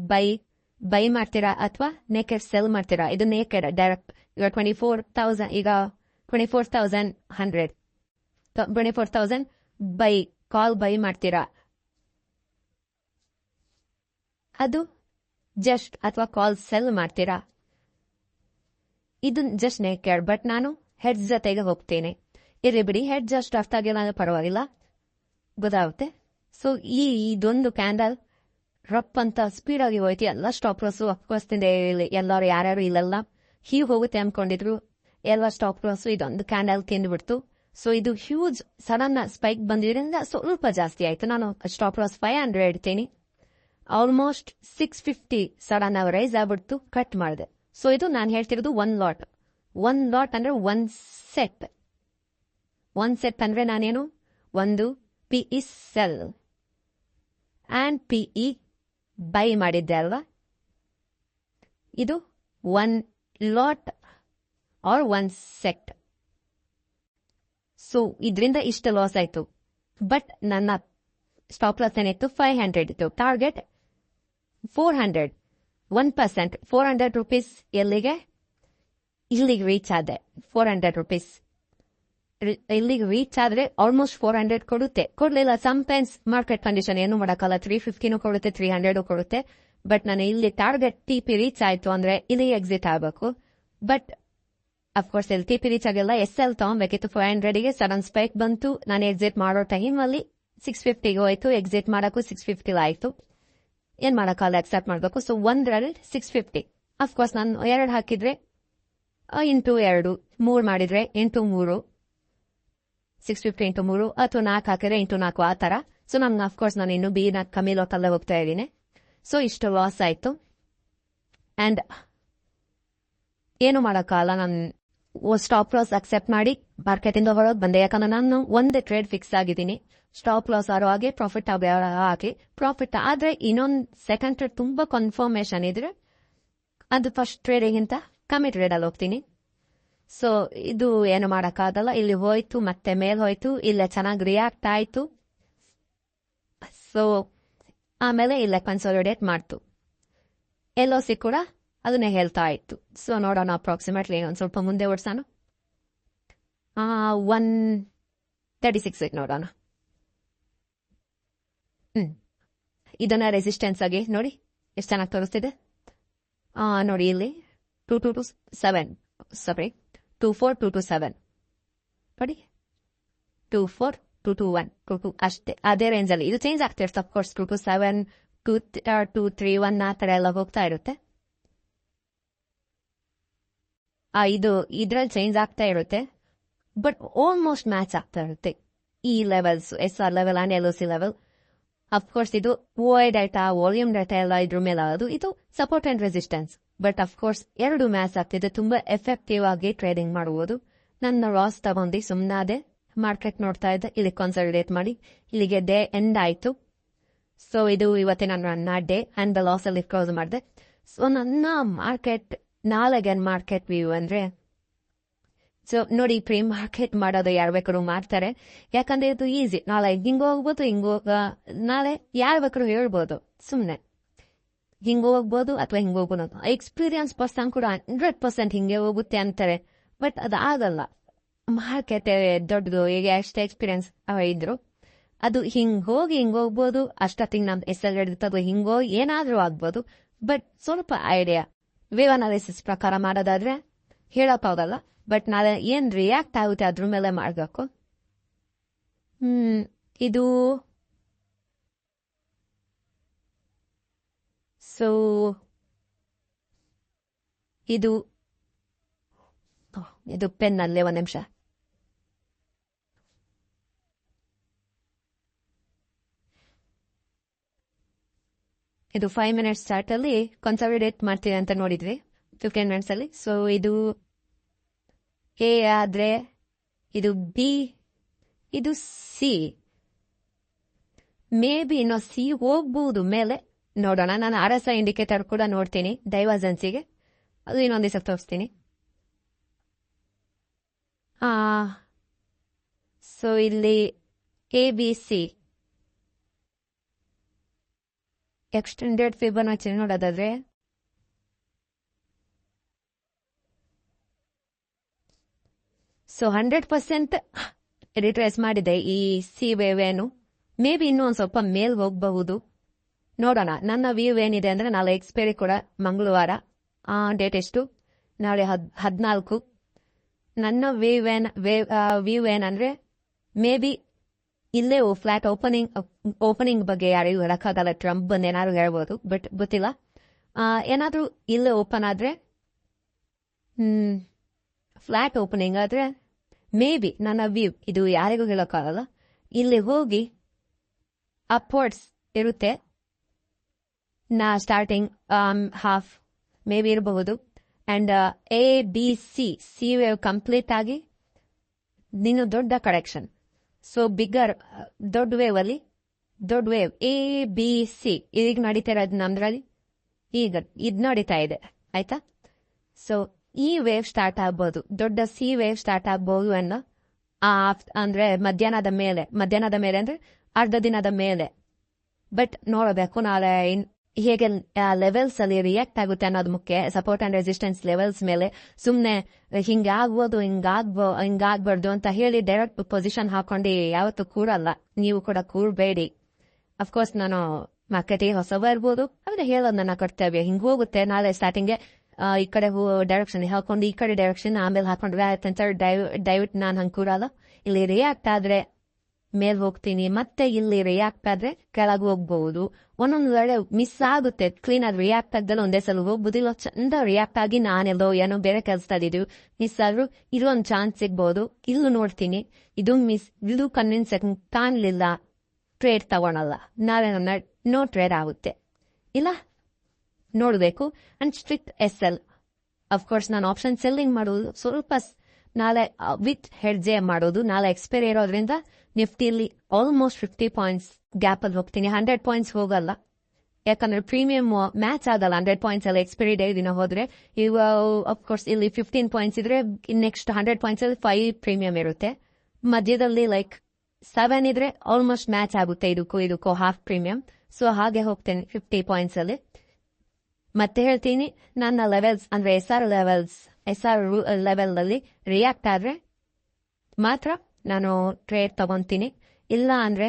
ಬೈ ಮಾಡ್ತೀರಾ ಅಥವಾ ನೇಕೆಡ್ ಸೆಲ್ ಮಾಡ್ತೀರಾ? ಇದು ನೇಕೆಡ್ ಡೈರೆಕ್ಟ್. ಈಗ 24,100 ಕಾಲ್ ಬೈ ಮಾಡ್ತೀರಾ, ಅದು ಜಸ್ಟ್, ಅಥವಾ ಕಾಲ್ ಸೆಲ್ ಮಾಡ್ತೀರಾ, ಇದು ಜಸ್ಟ್ ನೇಕೆಡ್. ಬಟ್ ನಾನು ಹೆಡ್ಸ್ ಜೊತೆಗೆ ಹೋಗ್ತೇನೆ. ಇರ್ಲಿ ಬಿಡಿ, ಹೆಡ್ ಜಸ್ಟ್ ಅರ್ಥ ಆಗಿಲ್ಲ ಅಂದ್ರೆ ಪರವಾಗಿಲ್ಲ, ಗೊತ್ತಾಗುತ್ತೆ. ಸೊ ಇದೊಂದು ಕ್ಯಾಂಡಲ್ ರಪ್ ಅಂತ ಸ್ಪೀಡ್ ಆಗಿ ಹೋಯ್ತು. ಎಲ್ಲ ಸ್ಟಾಪ್ ಲಾಸು ಅಫ್ಕೋರ್ಸ್ ಎಲ್ಲರೂ ಯಾರ್ಯಾರು ಇಲ್ಲೆಲ್ಲ ಹೀಗೆ ಹೋಗುತ್ತೆ ಅನ್ಕೊಂಡಿದ್ರು, ಎಲ್ಲ ಸ್ಟಾಪ್ ಲಾಸು ಇದೊಂದು ಕ್ಯಾಂಡಲ್ ತಿಂದ್ಬಿಡ್ತು. ಸೊ ಇದು ಹ್ಯೂಜ್ ಸಡನ್ ಸ್ಪೈಕ್ ಬಂದಿದ್ರಿಂದ ಸ್ವಲ್ಪ ಜಾಸ್ತಿ ಆಯ್ತು. ನಾನು ಸ್ಟಾಪ್ ಲಾಸ್ 500 ಇಡ್ತೀನಿ. ಆಲ್ಮೋಸ್ಟ್ 650 ಸಡನ್ ರೈಸ್ ಆಗ್ಬಿಡ್ತು, ಕಟ್ ಮಾಡಿದೆ. ಸೊ ಇದು ನಾನು ಹೇಳ್ತಿರೋದು ಒನ್ ಲಾಟ್ ಅಂದ್ರೆ ಒನ್ ಸೆಟ್ ಅಂದ್ರೆ ನಾನೇನು, ಒಂದು PE sell and PE buy ಮಾಡಿದ್ದೆ ಅಲ್ವಾ, ಇದು one lot or one set. So ಇದರಿಂದ ಇಷ್ಟು ಲಾಸ್ ಆಯ್ತು. ಬಟ್ ನನ್ನ ಸ್ಟಾಪ್ ಲಾಸ್ ಏನಿತ್ತು 500 ಇತ್ತು. Target 400, 1%, 400 rupees. ಇಲ್ಲಿಗೆ ರೀಚ್ ಆದೆ. 400 ರುಪೀಸ್ ಇಲ್ಲಿಗೆ ರೀಚ್ ಆದ್ರೆ ಆಲ್ಮೋಸ್ಟ್ 400 ಕೊಡ್ಲಿಲ್ಲ. ಸಮ್ಟೈಮ್ಸ್ ಮಾರ್ಕೆಟ್ ಕಂಡೀಷನ್ ಏನು ಮಾಡಕ್ಕಲ್ಲ, 350 ಕೊಡುತ್ತೆ, 300 ಕೊಡುತ್ತೆ. ಬಟ್ ನಾನು ಇಲ್ಲಿ ಟಾರ್ಗೆಟ್ TP ರೀಚ್ ಆಯ್ತು ಅಂದ್ರೆ ಇಲ್ಲಿ ಎಕ್ಸಿಟ್ ಆಗಬೇಕು. ಬಟ್ ಅಫ್ಕೋರ್ಸ್ ಇಲ್ಲಿ TP ರೀಚ್ ಆಗಿಲ್ಲ, SL ತಗೊಂಬೇಕಿತ್ತು. 500ಗೆ ಸಡನ್ ಸ್ಪೈಕ್ ಬಂತು. ನಾನು ಎಕ್ಸಿಟ್ ಮಾಡೋ ಟೈಮ್ ಅಲ್ಲಿ 650ಗೆ ಹೋಯ್ತು. ಎಕ್ಸಿಟ್ ಮಾಡಕ್ಕೂ 650 ಆಯ್ತು. ಏನ್ ಮಾಡಕ್ಕಲ್ಲ, ಅಕ್ಸೆಪ್ಟ್ ಮಾಡ್ಬೇಕು. ಸೊ 100 650. ಅಫ್ಕೋರ್ಸ್ ನಾನು 2 ಹಾಕಿದ್ರೆ ಇಂಟು 2, 3 ಮಾಡಿದ್ರೆ ಇಂಟು 3, 650 ಇಂಟು 3, ಅಥವಾ 4 ಹಾಕಿದ್ರೆ ಇಂಟು 4, ಆ ತರ. ಸೊ ನಮ್ಗೆ ಅಫ್ಕೋರ್ಸ್ ನಾನು ಇನ್ನು ಕಮ್ಮಿ ಲೋಟಲ್ಲೇ ಹೋಗ್ತಾ ಇದ್ದೀನಿ. ಸೊ ಇಷ್ಟು ಲಾಸ್ ಆಯ್ತು. ಅಂಡ್ ಏನು ಮಾಡಕ್ಕಲ್ಲ, ನಾನು ಸ್ಟಾಪ್ ಲಾಸ್ ಅಕ್ಸೆಪ್ಟ್ ಮಾಡಿ ಮಾರ್ಕೆಟ್ ಇಂದ ಹೊರಗೆ ಬಂದೆ. ಯಾಕಂದ್ರೆ ನಾನು ಒಂದೇ ಟ್ರೇಡ್ ಫಿಕ್ಸ್ ಆಗಿದ್ದೀನಿ. ಸ್ಟಾಪ್ ಲಾಸ್ ಆರೋ ಹಾಗೆ, ಪ್ರಾಫಿಟ್ ಹಾಕಿ. ಪ್ರಾಫಿಟ್ ಆದ್ರೆ ಇನ್ನೊಂದು ಸೆಕೆಂಡ್ ಟ್ರೇಡ್ ತುಂಬಾ ಕನ್ಫರ್ಮೇಶನ್ ಇದ್ರೆ ಅದು ಫಸ್ಟ್ ಟ್ರೇಡಿಗಿಂತ ಕಮ್ಮಿ ಟ್ರೇಡ್ ಅಲ್ಲಿ ಹೋಗ್ತೀನಿ. ಸೊ ಇದು ಏನು ಮಾಡಕ್ಕಾಗಲ್ಲ. ಇಲ್ಲಿ ಹೋಯ್ತು, ಮತ್ತೆ ಮೇಲ್ ಹೋಯ್ತು, ಇಲ್ಲೇ ಚೆನ್ನಾಗಿ ರಿಯಾಕ್ಟ್ ಆಯ್ತು. ಸೊ ಆಮೇಲೆ ಇಲ್ಲೇ ಕನ್ಸಾಲಿಡೇಟ್ ಮಾಡ್ತು. LOC ಕೂಡ ಅದನ್ನೇ ಹೇಳ್ತಾ ಇತ್ತು. ಸೊ ನೋಡೋಣ, ಅಪ್ರಾಕ್ಸಿಮೇಟ್ಲಿ ಒಂದು ಸ್ವಲ್ಪ ಮುಂದೆ ಓಡಿಸೋಣ. 136 ನೋಡೋಣ. ಇದನ್ನ ರೆಸಿಸ್ಟೆನ್ಸ್ ಆಗಿ ನೋಡಿ ಎಷ್ಟು ಚೆನ್ನಾಗಿ ತೋರಿಸ್ತಿದೆ. ನೋಡಿ ಇಲ್ಲಿ 24227 ನೋಡಿ, 24, 221, 22 ಅಷ್ಟೇ, ಅದೇ ರೇಂಜ್ ಅಲ್ಲಿ. ಇದು ಚೇಂಜ್ ಆಗ್ತಾ ಇರುತ್ತೆ ಅಫ್ಕೋರ್ಸ್. 227, 231 ಆ ತರ ಎಲ್ಲ ಹೋಗ್ತಾ ಇರುತ್ತೆ. ಇದು ಇದ್ರಲ್ಲಿ ಚೇಂಜ್ ಆಗ್ತಾ ಇರುತ್ತೆ, ಬಟ್ ಆಲ್ಮೋಸ್ಟ್ ಮ್ಯಾಚ್ ಆಗ್ತಾ ಇರುತ್ತೆ ಈ levels, SR level and LOC level. Of course ಇದು OI ಡೇಟಾ, ವಾಲ್ಯೂಮ್ ಡೇಟಾ ಎಲ್ಲ ಇದ್ರ ಮೇಲೆ ಅದು ಇದು support and resistance. But of course ಎರಡು ಮ್ಯಾಚ್ ಆಗ್ತಿದೆ. ತುಂಬಾ ಎಫೆಕ್ಟಿವ್ ಆಗಿ ಟ್ರೇಡಿಂಗ್ ಮಾಡುವುದು. ನನ್ನ ಲಾಸ್ ತಗೊಂಡು ಸುಮ್ಮನಾದೆ, ಮಾರ್ಕೆಟ್ ನೋಡ್ತಾ ಇದ್ದೆ. ಇಲ್ಲಿ ಕನ್ಸಾಲಿಡೇಟ್ ಮಾಡಿ ಇಲ್ಲಿಗೆ ಡೇ ಎಂಡ್ ಆಯ್ತು. ಸೊ ಇದು ಇವತ್ತಿನ ನನ್ನ ಡೇ ಅಂಡ್ ದ ಲಾಸ್ ಅಲ್ಲಿ ಕ್ಲೋಸ್ ಮಾಡಿದೆ. ಸೊ ನನ್ನ ನಾಳೆಗೆ ಮಾರ್ಕೆಟ್ ವ್ಯೂ ಅಂದ್ರೆ, ಸೊ ನೋಡಿ, ಪ್ರೀ ಮಾರ್ಕೆಟ್ ಮಾಡೋದು ಯಾರು ಬೇಕಾದ್ರು ಮಾಡ್ತಾರೆ. ಯಾಕಂದ್ರೆ ಇದು ಈಸಿ. ನಾಳೆ ಹಿಂಗ ಹೋಗ್ಬೋದು, ನಾಳೆ ಯಾರು ಬೇಕಾದ್ರು ಹೇಳ್ಬೋದು. ಸುಮ್ನೆ ಹಿಂಗ ಹೋಗ್ಬೋದು ಅಥವಾ ಹಿಂಗ ಹೋಗ್ಬೋದು. ಎಕ್ಸ್ಪೀರಿಯನ್ಸ್ ಪರ್ಸನ್ ಕೂಡ 100% ಹಿಂಗೆ ಹೋಗುತ್ತೆ ಅಂತಾರೆ. ಬಟ್ ಅದಾಗಲ್ಲ. ಮಾರ್ಕೆಟ್ ದೊಡ್ಡದು, ಈಗ ಅಷ್ಟೇ ಎಕ್ಸ್ಪೀರಿಯನ್ಸ್ ಇದ್ರು ಅದು ಹಿಂಗ್ ಹೋಗ್ಬೋದು. ಅಷ್ಟೊತ್ತಿಗೆ ನಮ್ SL ಹಿಡಿತದ, ಹಿಂಗೋಗಿ ಏನಾದ್ರೂ ಆಗ್ಬೋದು. ಬಟ್ ಸ್ವಲ್ಪ ಐಡಿಯಾ ವೇವ್ ಅನಾಲಿಸಿಸ್ ಪ್ರಕಾರ ಮಾಡೋದಾದ್ರೆ ಹೇಳಕ್ಕಾಗಲ್ಲ. ಬಟ್ ನಾಳೆ ಏನ್ ರಿಯಾಕ್ಟ್ ಆಗುತ್ತೆ ಅದ್ರ ಮೇಲೆ ಮಾಡ್ಬೇಕು. ಇದು ಸೊ ಇದು ಪೆನ್ ಅಲ್ಲೇ ಒಂದ್ ನಿಮಿಷ. ಇದು 5 ಮಿನಿಟ್ಸ್ ಚಾರ್ಟಲ್ಲಿ ಕನ್ಸಾಲಿಡೇಟ್ ಮಾಡ್ತೀನಿ ಅಂತ ನೋಡಿದ್ವಿ 15 ಮಿನಿಟ್ಸಲ್ಲಿ. ಸೊ ಇದು ಎ ಆದರೆ ಇದು ಬಿ, ಇದು ಸಿ. ಮೇ ಬಿ ಇನ್ನೂ ಸಿ ಹೋಗ್ಬಹುದು ಮೇಲೆ, ನೋಡೋಣ. ನಾನು RSI ಇಂಡಿಕೇಟರ್ ಕೂಡ ನೋಡ್ತೀನಿ ಡೈವರ್ಜೆನ್ಸಿಗೆ, ಅದು ಇನ್ನೊಂದು ದಿವಸ ತೋರಿಸ್ತೀನಿ. ಸೊ ಇಲ್ಲಿ ABC ಎಕ್ಸ್ಟೆಂಡೆಡ್ ಫಿಬೊನಾಚಿ ನೋಡೋದಾದ್ರೆ ಸೊ 100% ರಿಟ್ರೇಸ್ ಮಾಡಿದೆ ಈ ಸಿ ವೇವ್. ಏನು ಮೇ ಬಿ ಇನ್ನೂ ಒಂದು ಸ್ವಲ್ಪ ಮೇಲ್ ಹೋಗಬಹುದು, ನೋಡೋಣ. ನನ್ನ ವ್ಯೂ ಏನಿದೆ ಅಂದ್ರೆ ನಾಳೆ ಎಕ್ಸ್ಪೈರಿ ಕೂಡ ಮಂಗಳವಾರ. ಡೇಟ್ ಎಷ್ಟು? ನಾಳೆ 14. ನನ್ನ ವ್ಯೂ ಏನಂದ್ರೆ ಮೇ ಬಿ ಇಲ್ಲೇ ಫ್ಲಾಟ್ ಓಪನಿಂಗ್ ಬಗ್ಗೆ ಯಾರಿಗೂ ಹೇಳಕ್ಕಾಗಲ್ಲ. ಟ್ರಂಪ್ ಬಂದು ಏನಾದ್ರು ಹೇಳ್ಬೋದು, ಬಟ್ ಗೊತ್ತಿಲ್ಲ. ಏನಾದ್ರೂ ಇಲ್ಲೇ ಓಪನ್ ಆದ್ರೆ ಫ್ಲಾಟ್ ಓಪನಿಂಗ್ ಆದ್ರೆ ಮೇ ಬಿ ನನ್ನ ವ್ಯೂ ಇದು ಯಾರಿಗೂ ಹೇಳಕ್ಕಾಗಲ್ಲ. ಇಲ್ಲಿ ಹೋಗಿ ಅಪ್ವರ್ಡ್ಸ್ ಇರುತ್ತೆ. ಸ್ಟಾರ್ಟಿಂಗ್ ಹಾಫ್ ಮೇ ಬಿ ಇರಬಹುದು. ಅಂಡ್ ABC ವೇವ್ ಕಂಪ್ಲೀಟ್ ಆಗಿ ನೀನು ದೊಡ್ಡ ಕರೆಕ್ಷನ್. ಸೊ ಬಿಗ್ಗರ್ ದೊಡ್ಡ ವೇವ್ ಅಲ್ಲಿ ದೊಡ್ಡ ವೇವ್ ABC ಈಗ ನಡೀತಾ ಇರೋದು ನಮ್ದ್ರಲ್ಲಿ, ಈಗ ಇದು ನಡೀತಾ ಇದೆ, ಆಯ್ತಾ? ಸೊ ಈ ವೇವ್ ಸ್ಟಾರ್ಟ್ ಆಗ್ಬೋದು, ದೊಡ್ಡ ಸಿ ವೇವ್ ಸ್ಟಾರ್ಟ್ ಆಗ್ಬೋದು ಅನ್ನೋ ಅಂದ್ರೆ ಮಧ್ಯಾಹ್ನದ ಮೇಲೆ ಅಂದ್ರೆ ಅರ್ಧ ದಿನದ ಮೇಲೆ. ಬಟ್ ನೋಡಬೇಕು ನಾಳೆ ಹೇಗೆ ಲೆವೆಲ್ಸ್ ಅಲ್ಲಿ ರಿಯಾಕ್ಟ್ ಆಗುತ್ತೆ ಅನ್ನೋದು ಮುಖ್ಯ. ಸಪೋರ್ಟ್ ಅಂಡ್ ರೆಸಿಸ್ಟೆನ್ಸ್ ಲೆವೆಲ್ಸ್ ಮೇಲೆ ಸುಮ್ನೆ ಹಿಂಗಾಗ್ಬೋದು ಹಿಂಗಾಗ್ಬಾರ್ದು ಅಂತ ಹೇಳಿ ಡೈರೆಕ್ಟ್ ಪೊಸಿಷನ್ ಹಾಕೊಂಡು ಯಾವತ್ತೂ ಕೂರಲ್ಲ. ನೀವು ಕೂಡ ಕೂರ್ಬೇಡಿ. ಅಫ್ಕೋರ್ಸ್ ನಾನು ಮಾರ್ಕೆಟಿಗೆ ಹೊಸವ ಇರ್ಬೋದು, ಆದ್ರೆ ಹೇಳೋದು ನನ್ನ ಕರ್ತವ್ಯ. ಹಿಂಗ್ ಹೋಗುತ್ತೆ. ನಾಳೆ ಸ್ಟಾರ್ಟಿಂಗ್ಗೆ ಈ ಕಡೆ ಡೈರೆಕ್ಷನ್ ಹಾಕೊಂಡು ಈ ಕಡೆ ಡೈರೆಕ್ಷನ್ ಆಮೇಲೆ ಹಾಕೊಂಡ್ರೆ ಆಯ್ತಂತ ದಯವಿಟ್ಟು ನಾನು ಹಂಗೆ ಕೂರಲ್ಲ. ಇಲ್ಲಿ ರಿಯಾಕ್ಟ್ ಆದ್ರೆ ಮೇಲ್ ಹೋಗ್ತೀನಿ, ಮತ್ತೆ ಇಲ್ಲಿ ರಿಯಾಕ್ಟ್ ಆದ್ರೆ ಕೆಳಗೆ ಹೋಗ್ಬಹುದು. ಒಂದೊಂದು ವೇಳೆ ಮಿಸ್ ಆಗುತ್ತೆ. ಕ್ಲೀನ್ ಆಗಿ ರಿಯಾಕ್ಟ್ ಆಗ್ದಲ್ಲ ಒಂದೇ ಸಲ ಹೋಗ್ಬೋದಿಲ್ಲ. ಚಂದ ರಿಯಾಕ್ಟ್ ಆಗಿ ನಾನೆಲ್ಲೋ ಏನೋ ಬೇರೆ ಕೆಲಸದಿದ್ದು ಮಿಸ್ ಆದ್ರೂ ಇಲ್ಲೊಂದು ಚಾನ್ಸ್ ಸಿಗ್ಬಹುದು. ಇಲ್ಲೂ ನೋಡ್ತೀನಿ, ಇದು ಕನ್ವಿನ್ಸ್ ಕಾಣಲಿಲ್ಲ, ಟ್ರೇಡ್ ತಗೊಳಲ್ಲ. ನಾಳೆ ನನ್ನ ನೋ ಟ್ರೇಡ್ ಆಗುತ್ತೆ, ಇಲ್ಲ ನೋಡ್ಬೇಕು. And strict SL. ಅಫ್ಕೋರ್ಸ್ ನಾನು ಆಪ್ಷನ್ ಸೆಲ್ಲಿಂಗ್ ಮಾಡೋದು ಸ್ವಲ್ಪ ನಾಳೆ ವಿತ್ ಹೆಡ್ಜೆ ಮಾಡೋದು. ನಾಳೆ ಎಕ್ಸ್ಪೈರಿ ಇರೋದ್ರಿಂದ ನಿಫ್ಟಿಲಿ ಆಲ್ಮೋಸ್ಟ್ 50 ಪಾಯಿಂಟ್ಸ್ ಗ್ಯಾಪ್ ಅಲ್ಲಿ ಹೋಗ್ತೀನಿ. 100 ಪಾಯಿಂಟ್ಸ್ ಹೋಗಲ್ಲ, ಯಾಕಂದ್ರೆ ಪ್ರೀಮಿಯಂ ಮ್ಯಾಚ್ ಆಗಲ್ಲ 100 ಪಾಯಿಂಟ್ಸ್ ಅಲ್ಲಿ ಎಕ್ಸ್ಪೈರಿ ಡೇ ದಿನ ಹೋದ್ರೆ. ಈಗ ಅಫ್ಕೋರ್ಸ್ ಇಲ್ಲಿ 15 ಪಾಯಿಂಟ್ಸ್ ಇದ್ರೆ ನೆಕ್ಸ್ಟ್ 100 ಪಾಯಿಂಟ್ಸ್ ಅಲ್ಲಿ 5 ಪ್ರೀಮಿಯಂ ಇರುತ್ತೆ. ಮಧ್ಯದಲ್ಲಿ 7 ಇದ್ರೆ ಆಲ್ಮೋಸ್ಟ್ ಮ್ಯಾಚ್ ಆಗುತ್ತೆ ಇದಕ್ಕೂ ಹಾಫ್ ಪ್ರೀಮಿಯಂ. ಸೊ ಹಾಗೆ ಹೋಗ್ತೇನೆ 50 ಪಾಯಿಂಟ್ಸ್ ಅಲ್ಲಿ. ಮತ್ತೆ ಹೇಳ್ತೀನಿ, ನನ್ನ ಲೆವೆಲ್ಸ್ ಅಂದ್ರೆ SR ಲೆವೆಲ್ ಅಲ್ಲಿ ರಿಯಾಕ್ಟ್ ಆದ್ರೆ ಮಾತ್ರ ನಾನು ಟ್ರೇಡ್ ತಗೊಂತೀನಿ. ಇಲ್ಲ ಅಂದ್ರೆ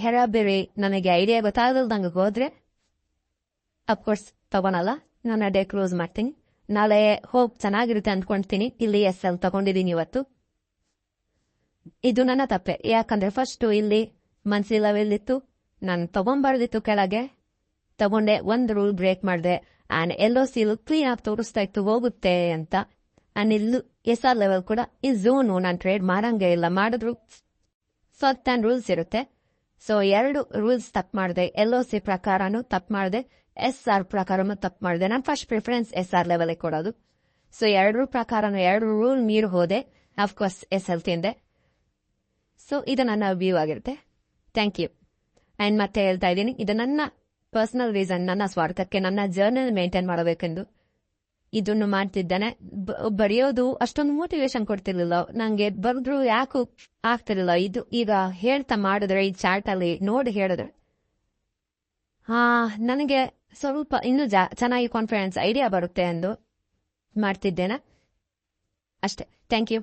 ಹೆರಾಬೇರೆ ನನಗೆ ಐಡಿಯಾ ಗೊತ್ತಾಗಲ್ದಂಗೆ ಹೋದ್ರೆ ಅಫ್ಕೋರ್ಸ್ ತಗೊಳಲ್ಲ. ನಾನು ಡೇ ಕ್ಲೋಸ್ ಮಾಡ್ತೀನಿ. ನಾಳೆ ಹೋಗಿ ಚೆನ್ನಾಗಿರುತ್ತೆ ಅಂದ್ಕೊಂತೀನಿ. ಇಲ್ಲಿ SL ತಗೊಂಡಿದ್ದೀನಿ ಇವತ್ತು. ಇದು ನನ್ನ ತಪ್ಪೆ, ಯಾಕಂದ್ರೆ ಫಸ್ಟ್ ಇಲ್ಲಿ ಮಂತ್ಲಿ ಲೆವೆಲ್ ಇತ್ತು, ನಾನು ತಗೊಂಬಾರ್ದಿತ್ತು. ಕೆಳಗೆ ತಗೊಂಡೆ, ಒಂದು ರೂಲ್ ಬ್ರೇಕ್ ಮಾಡಿದೆ. ಅಂಡ್ LOC ಕ್ಲೀನ್ ಆಗಿ ತೋರಿಸ್ತಾ ಇತ್ತು ಹೋಗುತ್ತೆ ಅಂತ. ಅಂಡ್ ಇಲ್ಲೂ SR ಲೆವೆಲ್ ಕೂಡ ಈ ಝೋನು ನಾನು ಟ್ರೇಡ್ ಮಾಡಂಗೆ ಇಲ್ಲ. ಮಾಡಿದ್ರು ಸರ್ಟನ್ ರೂಲ್ಸ್ ಇರುತ್ತೆ. ಸೊ 2 ರೂಲ್ಸ್ ತಪ್ಪು ಮಾಡಿದೆ. LOC ಪ್ರಕಾರನೂ ತಪ್ಪು ಮಾಡಿದೆ, SR ಪ್ರಕಾರನೂ ತಪ್ಪು ಮಾಡಿದೆ. ನಾನು ಫಸ್ಟ್ ಪ್ರಿಫರೆನ್ಸ್ SR ಲೆವೆಲ್ ಕೊಡೋದು. ಸೊ 2 ಪ್ರಕಾರನೂ 2 ರೂಲ್ ಮೀರಿ ಹೋದೆ. ಅಫ್ಕೋರ್ಸ್ SL ತಿಂದೆ. ಸೊ ಇದು ನನ್ನ ವ್ಯೂ ಆಗಿರುತ್ತೆ. Thank you. ಅಂಡ್ ಮತ್ತೆ ಹೇಳ್ತಾ ಇದ್ದೀನಿ, ಇದು ನನ್ನ ಪರ್ಸನಲ್ ರೀಸನ್, ನನ್ನ ಸ್ವಾರ್ಥಕ್ಕೆ, ನನ್ನ ಜರ್ನಿ ಮೇಂಟೈನ್ ಮಾಡಬೇಕೆಂದು ಇದನ್ನು ಮಾಡ್ತಿದ್ದಾನೆ. ಬರೆಯೋದು ಅಷ್ಟೊಂದು ಮೋಟಿವೇಶನ್ ಕೊಡ್ತಿರ್ಲಿಲ್ಲ ನಂಗೆ, ಬರೆದ್ರು ಯಾಕೂ ಆಗ್ತಿರ್ಲಿಲ್ಲ. ಇದು ಈಗ ಹೇಳ್ತಾ ಮಾಡಿದ್ರೆ, ಈ ಚಾರ್ಟ್ ಅಲ್ಲಿ ನೋಡಿ ಹೇಳಿದ್ರೆ ನನಗೆ ಸ್ವಲ್ಪ ಇನ್ನೂ ಚೆನ್ನಾಗಿ ಕಾನ್ಫಿಡೆನ್ಸ್ ಐಡಿಯಾ ಬರುತ್ತೆ ಎಂದು ಮಾಡ್ತಿದ್ದೇನೆ ಅಷ್ಟೇ. Thank you.